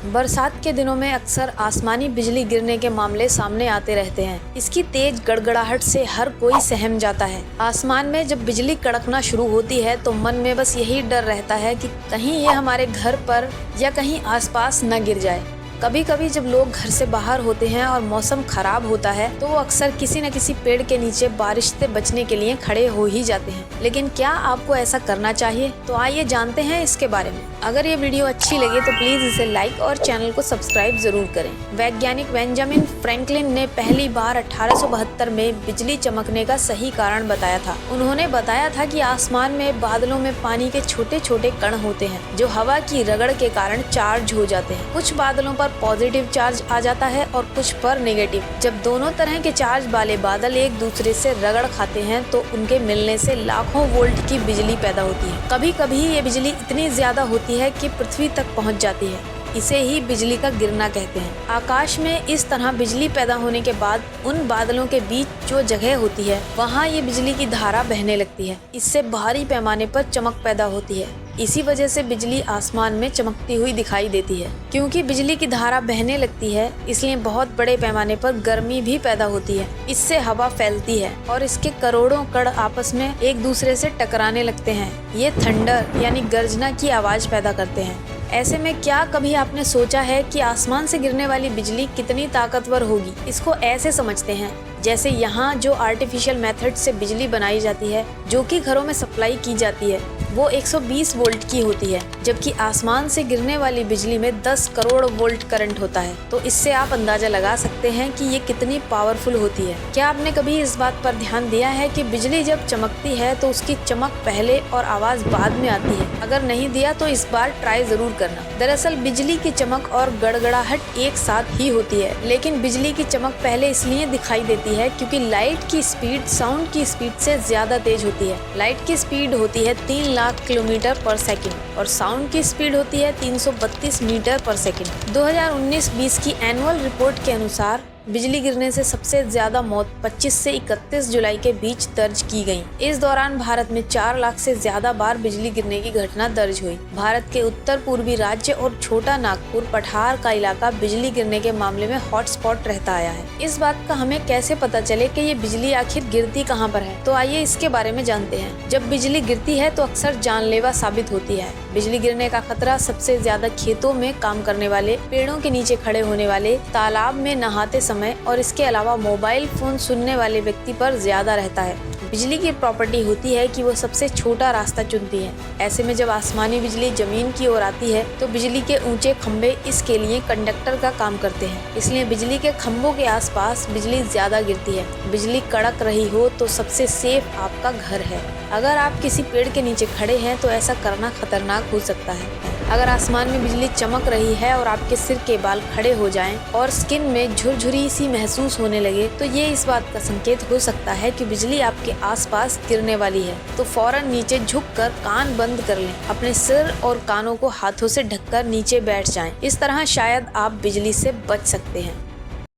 बरसात के दिनों में अक्सर आसमानी बिजली गिरने के मामले सामने आते रहते हैं। इसकी तेज गड़गड़ाहट से हर कोई सहम जाता है। आसमान में जब बिजली कड़कना शुरू होती है तो मन में बस यही डर रहता है कि कहीं ये हमारे घर पर या कहीं आसपास न गिर जाए। कभी कभी जब लोग घर से बाहर होते हैं और मौसम खराब होता है तो वो अक्सर किसी न किसी पेड़ के नीचे बारिश से बचने के लिए खड़े हो ही जाते हैं। लेकिन क्या आपको ऐसा करना चाहिए? तो आइए जानते हैं इसके बारे में। अगर ये वीडियो अच्छी लगे तो प्लीज इसे लाइक और चैनल को सब्सक्राइब जरूर करें। वैज्ञानिक बेंजामिन फ्रैंकलिन ने पहली बार 1872 में बिजली चमकने का सही कारण बताया था। उन्होंने बताया था कि आसमान में बादलों में पानी के छोटे छोटे कण होते हैं जो हवा की रगड़ के कारण चार्ज हो जाते हैं। कुछ बादलों पर पॉजिटिव चार्ज आ जाता है और कुछ पर नेगेटिव। जब दोनों तरह के चार्ज वाले बादल एक दूसरे से रगड़ खाते हैं तो उनके मिलने से लाखों वोल्ट की बिजली पैदा होती है। कभी कभी ये बिजली इतनी ज्यादा होती है कि पृथ्वी तक पहुंच जाती है। इसे ही बिजली का गिरना कहते हैं। आकाश में इस तरह बिजली पैदा होने के बाद उन बादलों के बीच जो जगह होती है वहाँ ये बिजली की धारा बहने लगती है। इससे भारी पैमाने पर चमक पैदा होती है। इसी वजह से बिजली आसमान में चमकती हुई दिखाई देती है। क्योंकि बिजली की धारा बहने लगती है इसलिए बहुत बड़े पैमाने पर गर्मी भी पैदा होती है। इससे हवा फैलती है और इसके करोड़ों कण आपस में एक दूसरे से टकराने लगते हैं। ये थंडर यानी गर्जना की आवाज पैदा करते हैं। ऐसे में क्या कभी आपने सोचा है कि आसमान से गिरने वाली बिजली कितनी ताकतवर होगी? इसको ऐसे समझते हैं जैसे यहाँ जो आर्टिफिशियल मेथड से बिजली बनाई जाती है जो कि घरों में सप्लाई की जाती है वो 120 वोल्ट की होती है, जबकि आसमान से गिरने वाली बिजली में 10 करोड़ वोल्ट करंट होता है। तो इससे आप अंदाजा लगा सकते हैं कि ये कितनी पावरफुल होती है। क्या आपने कभी इस बात पर ध्यान दिया है कि बिजली जब चमकती है तो उसकी चमक पहले और आवाज बाद में आती है? अगर नहीं दिया तो इस बार ट्राई जरूर करना। दरअसल बिजली की चमक और गड़गड़ाहट एक साथ ही होती है, लेकिन बिजली की चमक पहले इसलिए दिखाई देती है क्योंकि लाइट की स्पीड साउंड की स्पीड से ज्यादा तेज होती है। लाइट की स्पीड होती है 3 लाख किलोमीटर पर सेकंड और साउंड की स्पीड होती है 332 मीटर पर सेकंड। 2019-20 की एनुअल रिपोर्ट के अनुसार बिजली गिरने से सबसे ज्यादा मौत 25 से 31 जुलाई के बीच दर्ज की गई। इस दौरान भारत में 4 लाख से ज्यादा बार बिजली गिरने की घटना दर्ज हुई। भारत के उत्तर पूर्वी राज्य और छोटा नागपुर पठार का इलाका बिजली गिरने के मामले में हॉटस्पॉट रहता आया है। इस बात का हमें कैसे पता चले कि ये बिजली आखिर गिरती कहाँ पर है? तो आइए इसके बारे में जानते हैं। जब बिजली गिरती है तो अक्सर जानलेवा साबित होती है। बिजली गिरने का खतरा सबसे ज्यादा खेतों में काम करने वाले, पेड़ों के नीचे खड़े होने वाले, तालाब में नहाते समय और इसके अलावा मोबाइल फोन सुनने वाले व्यक्ति पर ज्यादा रहता है। बिजली की प्रॉपर्टी होती है कि वो सबसे छोटा रास्ता चुनती है। ऐसे में जब आसमानी बिजली जमीन की ओर आती है तो बिजली के ऊंचे खंभे इसके लिए कंडक्टर का काम करते हैं। इसलिए बिजली के खंभों के आसपास बिजली ज्यादा गिरती है। बिजली कड़क रही हो तो सबसे सेफ आपका घर है। अगर आप किसी पेड़ के नीचे खड़े हैं तो ऐसा करना खतरनाक हो सकता है। अगर आसमान में बिजली चमक रही है और आपके सिर के बाल खड़े हो जाएं और स्किन में झुरझुरी सी महसूस होने लगे तो ये इस बात का संकेत हो सकता है कि बिजली आपके आसपास गिरने वाली है। तो फौरन नीचे झुककर कान बंद कर लें। अपने सिर और कानों को हाथों से ढककर नीचे बैठ जाएं। इस तरह शायद आप बिजली से बच सकते हैं।